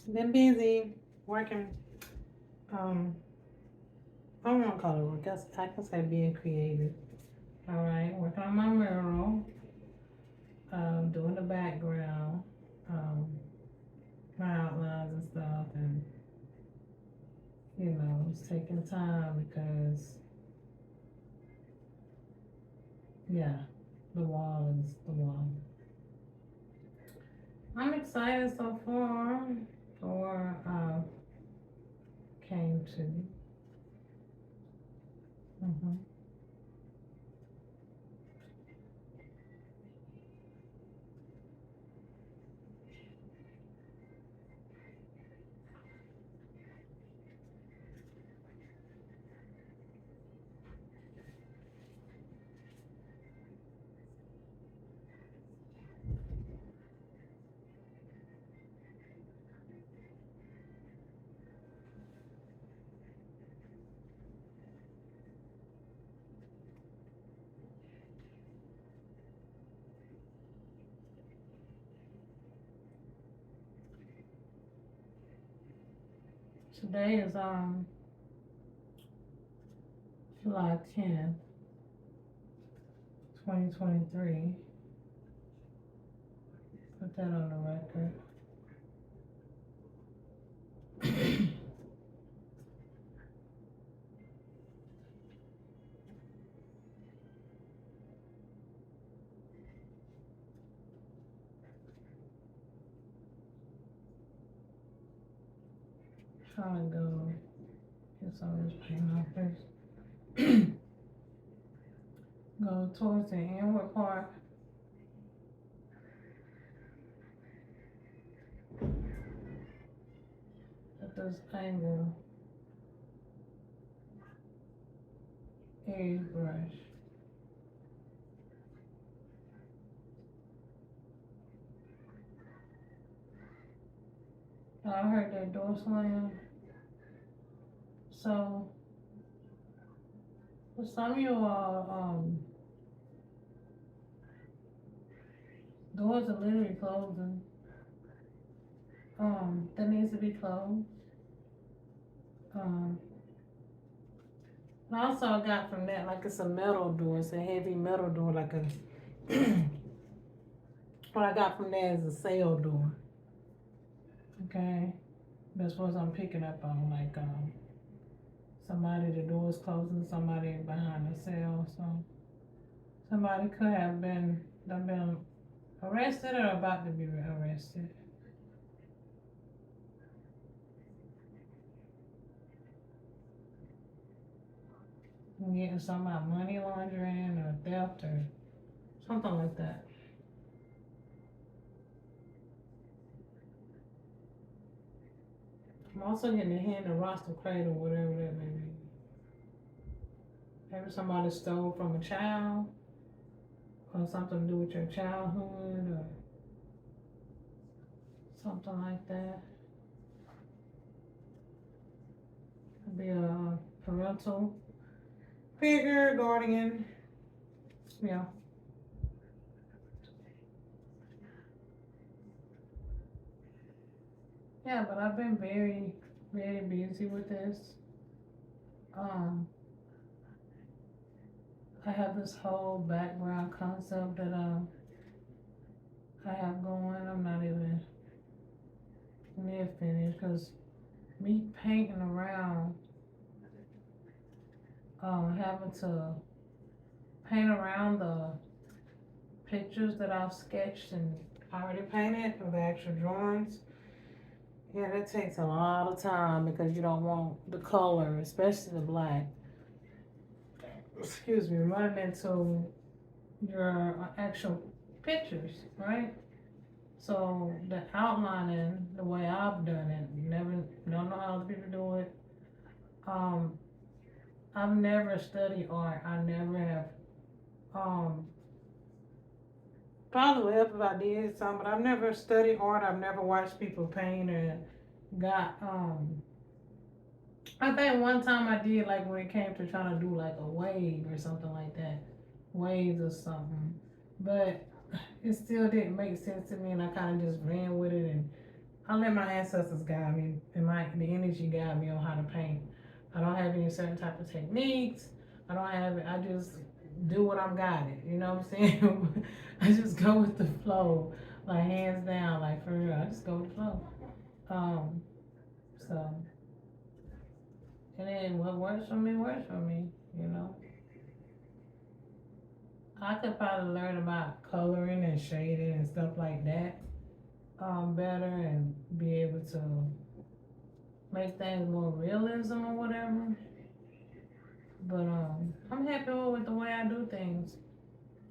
Been busy working. Um, I don't want to call it work. I can say being creative. All right, working on my mural. Doing the background, um, my outlines and stuff, and it's taking time because yeah, the wall is the wall. I'm excited so far for where I came to. hmm Today is July 10th, 2023. Put that on the record. Trying to go get some of this paint off first. Go towards the inward part at this angle edge brush. I heard that door slam. So for some of you all, doors are literally closing. That needs to be closed. Um, and also I got from that like it's a metal door. It's a heavy metal door, like a. What I got from that is a sail door. Okay, that's what I'm picking up on. Like somebody the door's closing, somebody behind the sail. So somebody could have been arrested or about to be arrested. Getting some about money laundering or theft or something like that. I'm also getting a hand of roster crate or whatever that may be. Maybe somebody stole from a child or something to do with your childhood or something like that. Could be a parental figure, guardian. Yeah. Yeah, but I've been very, very busy with this. Um, I have this whole background concept that I have going. I'm not even near finished because me painting around, having to paint around the pictures that I've sketched and already painted for the actual drawings. Yeah, that takes a lot of time because you don't want the color, especially the black. Excuse me, running into your actual pictures, right? So the outlining, the way I've done it, never don't know how other people do it. Um, I've never studied art. I never have. Um, Probably if I did some, but I've never studied art. I've never watched people paint or got. I think one time I did like when it came to trying to do like a wave or something like that, waves or something, but it still didn't make sense to me, and I kind of just ran with it and I let my ancestors guide me and the energy guide me on how to paint. I don't have any certain type of techniques. I don't have I just do what I'm guided. You know what I'm saying? I just go with the flow, like hands down, like for real. I just go with the flow. Um, so and then what works for me. You know, I could probably learn about coloring and shading and stuff like that better and be able to make things more realism or whatever. But I'm happy with the way I do things.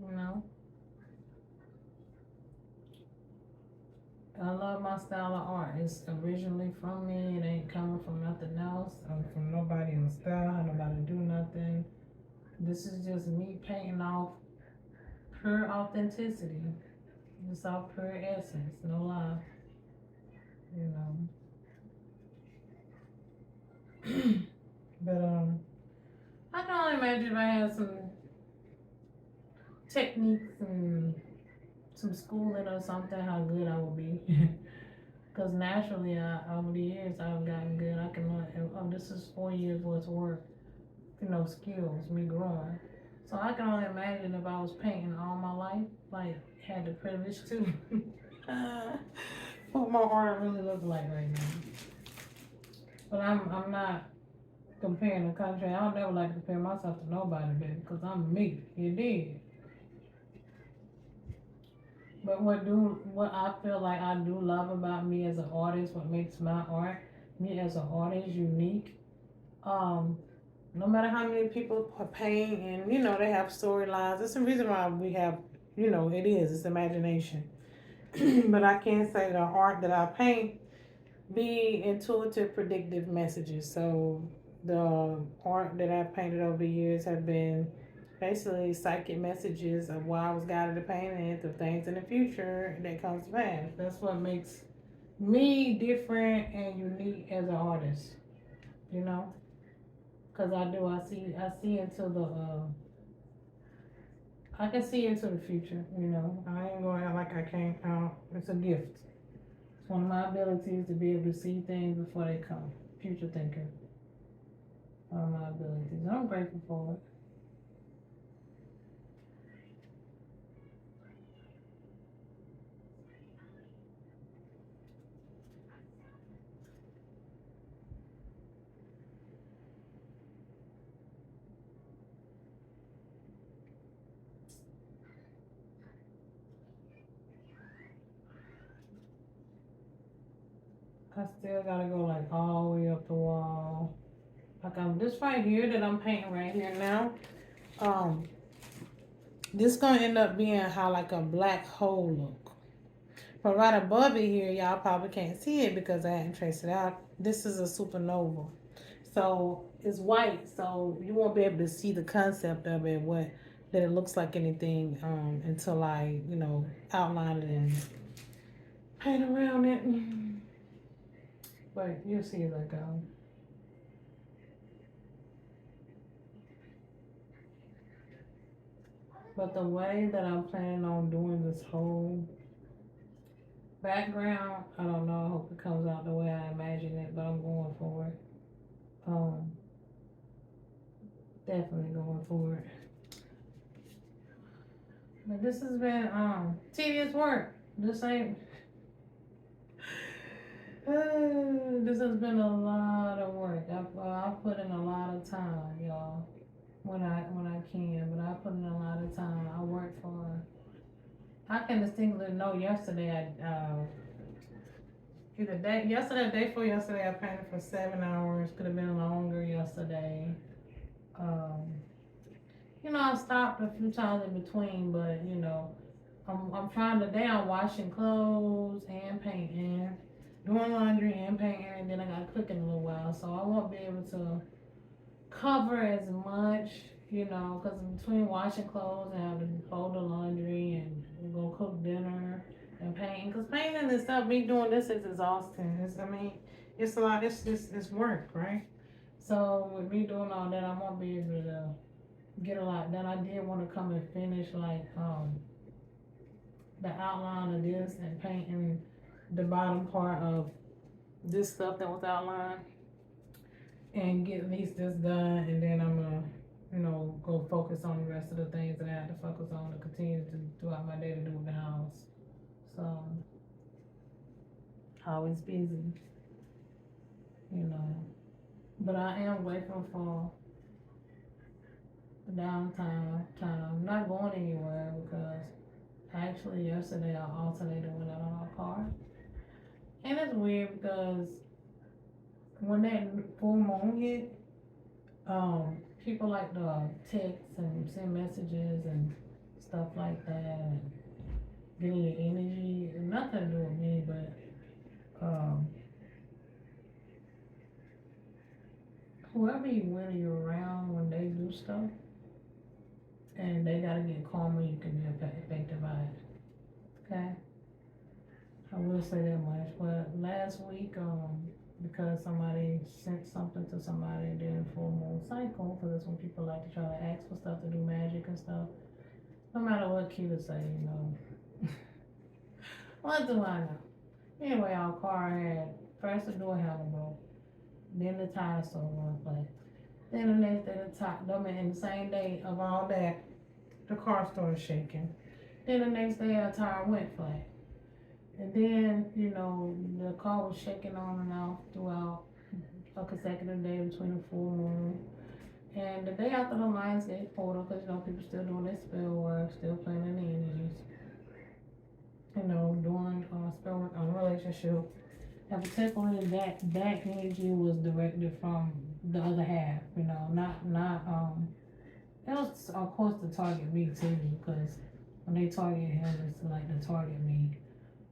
You know, I love my style of art. It's originally from me. It ain't coming from nothing else. I'm from nobody in style. Nobody do nothing. This is just me painting off pure authenticity. It's all pure essence, no lie. You know. But I can only imagine if I had some techniques and some schooling or something, how good I would be. Because naturally, over the years, I've gotten good. I can learn. Oh, this is 4 years worth of work. You know, skills, me growing. So I can only imagine if I was painting all my life, like had the privilege to. What my art really looks like right now. But I'm not comparing the country. I don't never like to compare myself to nobody, baby, because I'm me. You did. But what I feel like I do love about me as an artist, what makes my art, me as an artist unique. Um, no matter how many people paint and they have storylines. It's the reason why we have it is it's imagination. But I can say the art that I paint be intuitive, predictive messages. So the art that I've painted over the years have been basically psychic messages of why I was guided to paint and the things in the future that comes to pass. That's what makes me different and unique as an artist, you know? Because I see into I can see into the future, I ain't going to act like I can't. It's a gift. It's one of my abilities to be able to see things before they come. Future thinker. One of my abilities. I'm grateful for it. I still gotta go like all the way up the wall. Like this right here that I'm painting right here now. Um, this gonna end up being how like a black hole look. But right above it here, y'all probably can't see it because I hadn't traced it out. This is a supernova. So it's white, so you won't be able to see the concept of it, what that it looks like anything, until I, outline it and paint around it. But you'll see as I go. But the way that I'm planning on doing this whole background, I don't know. I hope it comes out the way I imagine it, but I'm going for it. Um, Definitely going for it. But this has been tedious work. This ain't. This has been a lot of work. I've put in a lot of time, y'all. When I can, but I put in a lot of time. I worked for. I can distinctly know yesterday. Either day before yesterday, I painted for 7 hours. Could have been longer yesterday. Um, I stopped a few times in between, but I'm trying today. I'm washing clothes and painting, doing laundry and painting, and then I got to cook in a little while, so I won't be able to cover as much, because between washing clothes and having to fold the laundry and go cook dinner and painting, because painting and stuff, me doing this is exhausting. It's a lot. It's work, right? So with me doing all that, I won't be able to get a lot done. I did want to come and finish like the outline of this and painting the bottom part of this stuff that was outlined and get at least this done, and then I'm gonna, go focus on the rest of the things that I have to focus on to continue to throughout my day to do with the house. So always busy, you know. But I am grateful for the downtime time. I'm not going anywhere because actually yesterday our alternator went out on our car. And it's weird because when that full moon hit, people like to text and send messages and stuff like that and getting your energy. Nothing to do with me, but whoever you really around when they do stuff and they gotta get calmer, you can be affected by it. Okay? I will say that much. But last week, because somebody sent something to somebody during full moon cycle, because that's when people like to try to ask for stuff to do magic and stuff. No matter what Keita say, what do I know? Anyway, our car had first the door handle broke, then the tire started going flat. Then the next day the top, I mean, in the same day of all that, the car started shaking. Then the next day our tire went flat. And then, the car was shaking on and off throughout a consecutive day between the full moon. And the day after the Lionsgate portal, because, people still doing their spell work, still playing in the energies. Doing spell work on a relationship. And particularly that energy was directed from the other half, not it was of course to target me too, because when they target him, it's like to target me.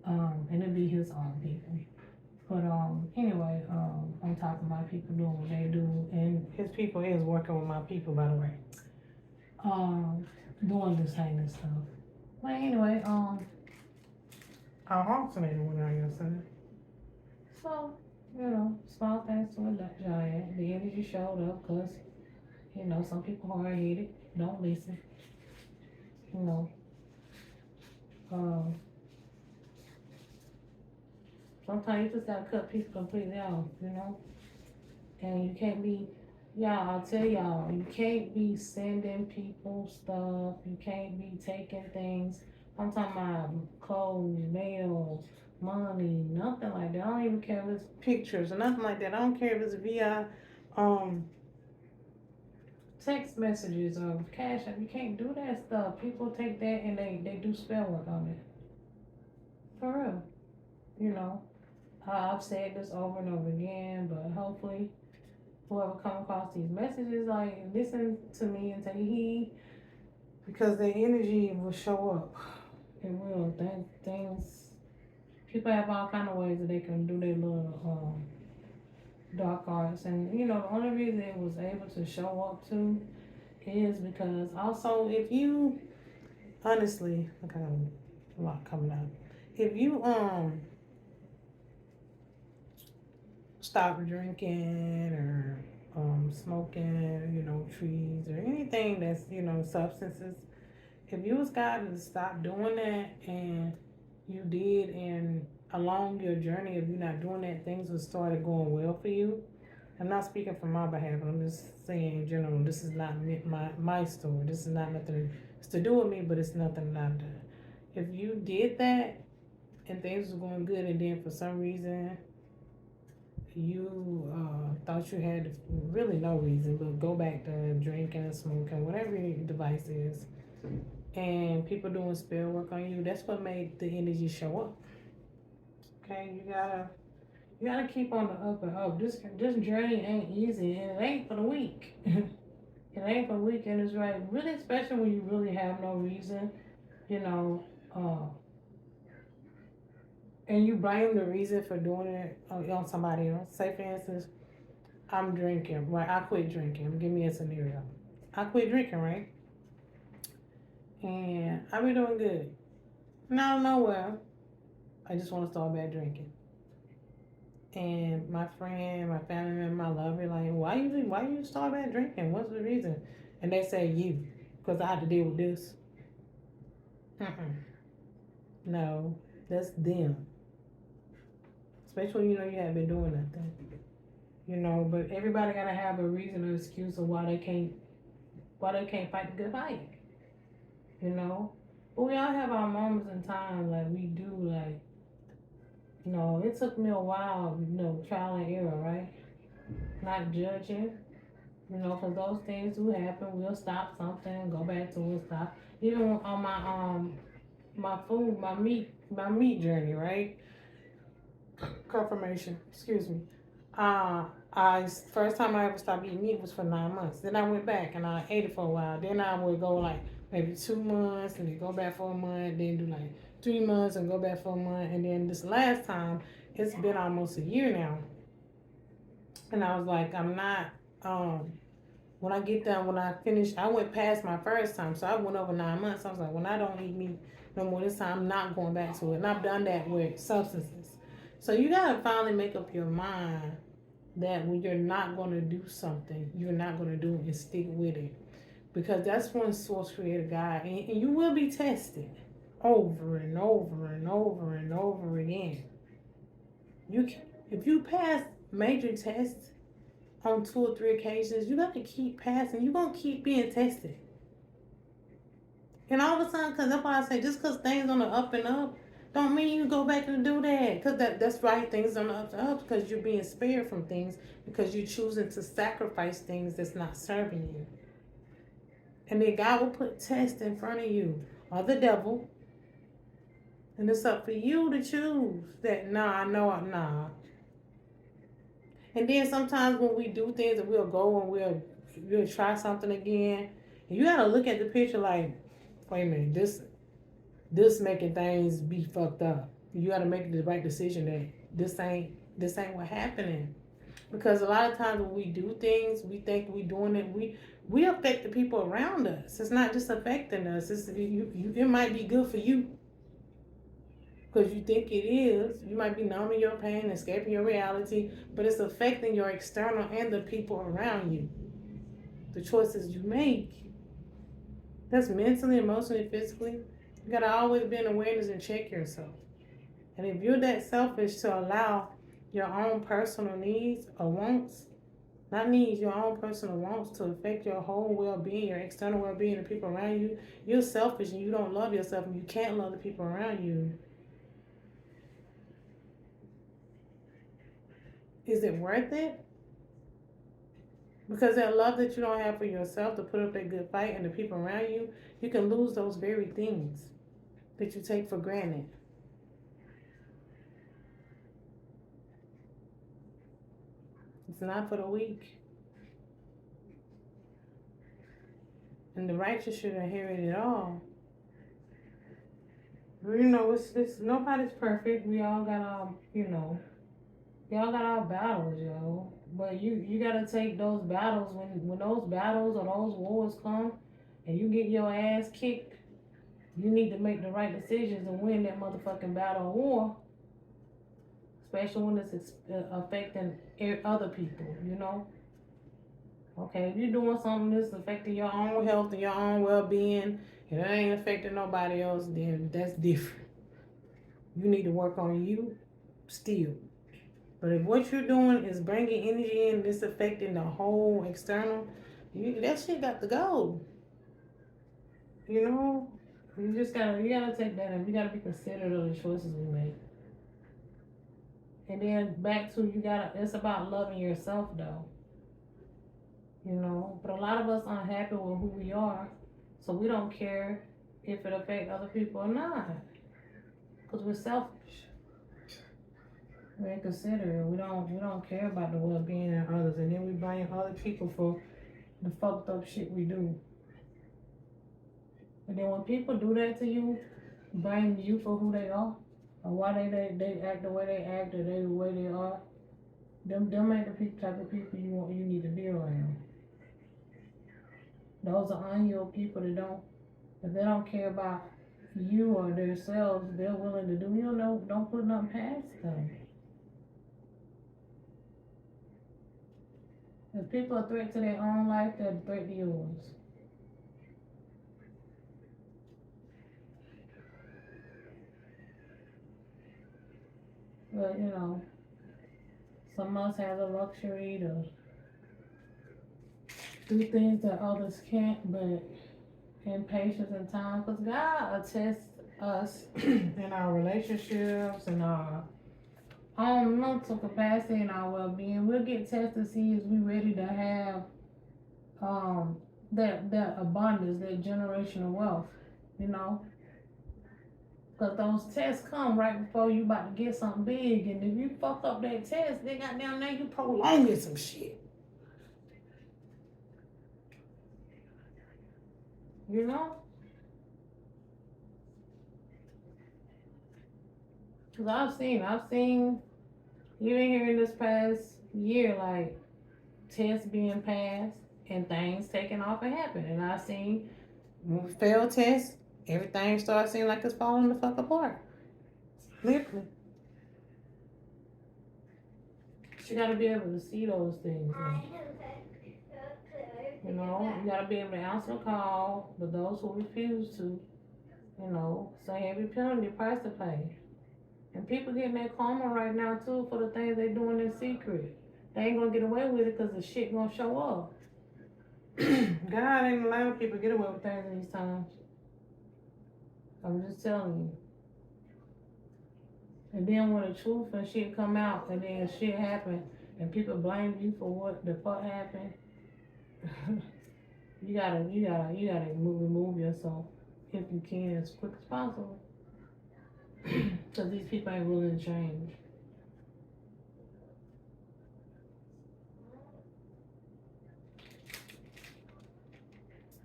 And it'd be his own people. But anyway, on top of my people doing what they do, and his people is working with my people, by the way. Doing this heinous stuff. But anyway, our alternator went out yesterday. So, small things to a giant. The energy showed up because, some people hard-headed, don't listen. Sometimes you just gotta cut people completely off, And you can't be, I'll tell y'all, you can't be sending people stuff. You can't be taking things. I'm talking about clothes, mail, money, nothing like that. I don't even care if it's pictures or nothing like that. I don't care if it's via text messages or cash app. You can't do that stuff. People take that and they do spell work on it. For real. I've said this over and over again, but hopefully whoever come across these messages, like, listen to me and take heed, because their energy will show up. It will. Things, people have all kind of ways that they can do their little dark arts, and the only reason it was able to show up too is because also if you honestly, I got a lot coming out. If you stop drinking or smoking, trees or anything that's, substances. If you was guided to stop doing that and you did, and along your journey of you not doing that, things would started going well for you. I'm not speaking from my behalf, I'm just saying in general, this is not my story. This is not nothing, it's to do with me, but it's nothing that I've done. If you did that and things were going good, and then for some reason you thought you had really no reason, but go back to drinking and smoking, whatever your device is, and people doing spell work on you, that's what made the energy show up. Okay, you gotta keep on the up and up. This journey ain't easy, and it ain't for the weak. It ain't for the weak, and it's right, really, especially when you really have no reason, and you blame the reason for doing it on somebody else. Say, for instance, I'm drinking, right? I quit drinking. Give me a scenario. I quit drinking, right? And I be doing good. And out of nowhere, I just want to start back drinking. And my friend, my family member, my lover, like, why you start back drinking? What's the reason? And they say you, because I had to deal with this. No, that's them. especially when you know you haven't been doing nothing. You know, but everybody gotta have a reason or excuse of why they can't fight the good fight. You know, but we all have our moments in time. Like we do, like you know, it took me a while. You know, trial and error, right? Not judging. You know, because those things do happen. We'll stop something, go back to it, stop. Even on my food, my meat journey, right? Confirmation. Excuse me. I first time I ever stopped eating meat was for 9 months. Then I went back and I ate it for a while. Then I would go like maybe 2 months and then go back for a month. Then do like 3 months and go back for a month. And then this last time, it's been almost a year now. And I was like, I'm not. Um, when I get done, when I finish, I went past my first time, so I went over 9 months. I was like, when I don't eat meat no more this time, I'm not going back to it. And I've done that with substances. So you gotta finally make up your mind that when you're not going to do something, you're not going to do it and stick with it. Because that's when source creator God, and you will be tested over and over and over and over again. You can, if you pass major tests on 2 or 3 occasions, you got to keep passing. You're going to keep being tested. And all of a sudden, because that's why I say, just because things on the up and up, don't mean you go back and do that. Because that's right, things on the up and up, because you're being spared from things, because you're choosing to sacrifice things that's not serving you. And then God will put tests in front of you, or the devil, and it's up for you to choose that, nah, I know I'm nah. And then sometimes when we do things and we'll go and we'll try something again, and you got to look at the picture like, wait a minute, this making things be fucked up. You got to make the right decision that this ain't what happening. Because a lot of times when we do things, we think we doing it. We affect the people around us. It's not just affecting us. It might be good for you because you think it is. You might be numbing your pain, escaping your reality, but it's affecting your external and the people around you. The choices you make. That's mentally, emotionally, physically. You gotta always be in awareness and check yourself. And if you're that selfish to allow your own personal needs or wants, not needs, your own personal wants to affect your whole well-being, your external well-being, the people around you, you're selfish and you don't love yourself and you can't love the people around you. Is it worth it? Because that love that you don't have for yourself to put up that good fight and the people around you, you can lose those very things that you take for granted. It's not for the weak. And the righteous should inherit it all. You know, it's nobody's perfect. We all got our, we all got our battles, yo. But you gotta take those battles when those battles or those wars come, and you get your ass kicked. You need to make the right decisions and win that motherfucking battle or war, especially when it's affecting other people. Okay, if you're doing something that's affecting your own health and your own well-being, and it ain't affecting nobody else, then that's different. You need to work on you still. But if what you're doing is bringing energy in, this affecting the whole external, that shit got to go. You just you gotta take that and you gotta be considerate of the choices we make. And then back to it's about loving yourself though. But a lot of us aren't happy with who we are, so we don't care if it affects other people or not, because we're selfish. We're inconsiderate. We don't care about the well-being of others, and then we blame other people for the fucked up shit we do. And then when people do that to you, blame you for who they are, or why they act the way they act, or they the way they are, them ain't the type of people you need to be around. Those are unhealed people if they don't care about you or themselves, they're willing to do, don't put nothing past them. If people are a threat to their own life, they're a threat to yours. But, Some of us have the luxury to do things that others can't, but in patience and time, because God attests us in our relationships and our own mental capacity and our well-being. We'll get tested to see if we ready to have um that abundance, that generational wealth, you know. Because those tests come right before you about to get something big, and if you fuck up that test, they got down there, you prolonging some shit, you know. Because I've seen even here in this past year, like tests being passed and things taking off and happening. And I've seen failed tests, everything starts seeming like it's falling the fuck apart. Literally. You gotta be able to see those things. You know, you gotta be able to answer a call, but those who refuse to, you know, say every penalty price to pay. And people getting their karma right now too for the things they doing in secret. They ain't gonna get away with it because the shit gonna show up. God ain't allowing people to get away with things in these times. I'm just telling you. And then when the truth and shit come out and then shit happen and people blame you for what the fuck happened, you gotta remove yourself if you can as quick as possible. Cause these people ain't willing to change.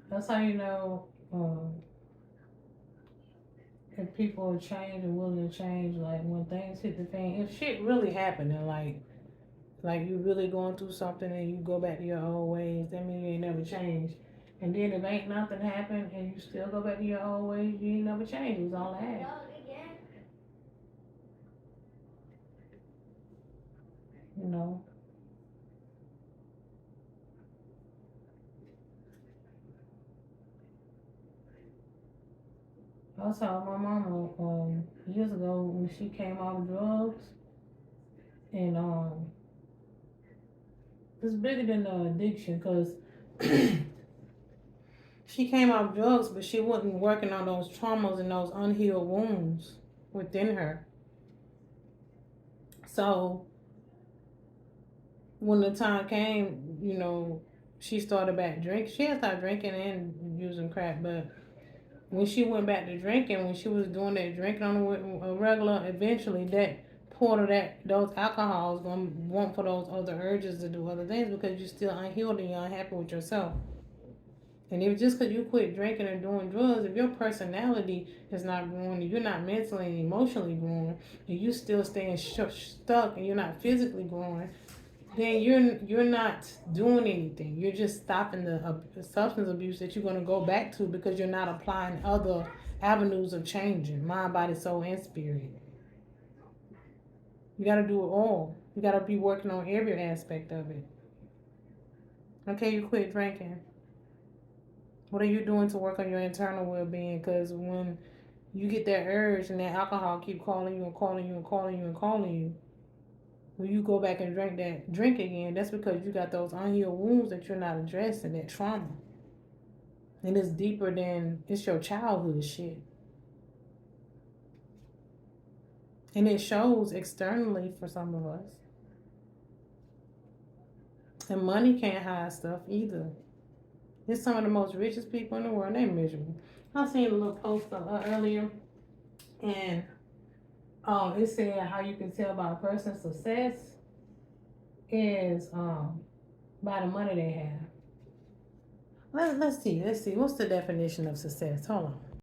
That's how you know if people are changed and willing to change. Like when things hit the fan, if shit really happening, like you really going through something and you go back to your old ways, that means you ain't never changed. And then if ain't nothing happened and you still go back to your old ways, you ain't never changed. It was all I had. You know. I saw my mama years ago when she came off drugs, and it's bigger than the addiction because she came off drugs, but she wasn't working on those traumas and those unhealed wounds within her. So when the time came, you know, she started back drinking. She had started drinking and using crack, but when she went back to drinking, when she was doing that drinking on a regular, eventually that part of those alcohols gonna want for those other urges to do other things because you're still unhealed and you're unhappy with yourself. And if just because you quit drinking and doing drugs, if your personality is not growing, you're not mentally and emotionally growing, and you still staying stuck and you're not physically growing, then you're not doing anything. You're just stopping the substance abuse that you're going to go back to because you're not applying other avenues of changing mind, body, soul, and spirit. You got to do it all. You got to be working on every aspect of it. Okay, you quit drinking. What are you doing to work on your internal well-being? Because when you get that urge and that alcohol keep calling you and calling you and calling you and calling you, when you go back and drink again, that's because you got those unhealed wounds that you're not addressing, that trauma. And it's deeper than it's your childhood shit. And it shows externally for some of us. And money can't hide stuff either. It's some of the most richest people in the world, they're miserable. I seen a little post earlier, and it said how you can tell by a person's success is by the money they have. Let's see. What's the definition of success? Hold on.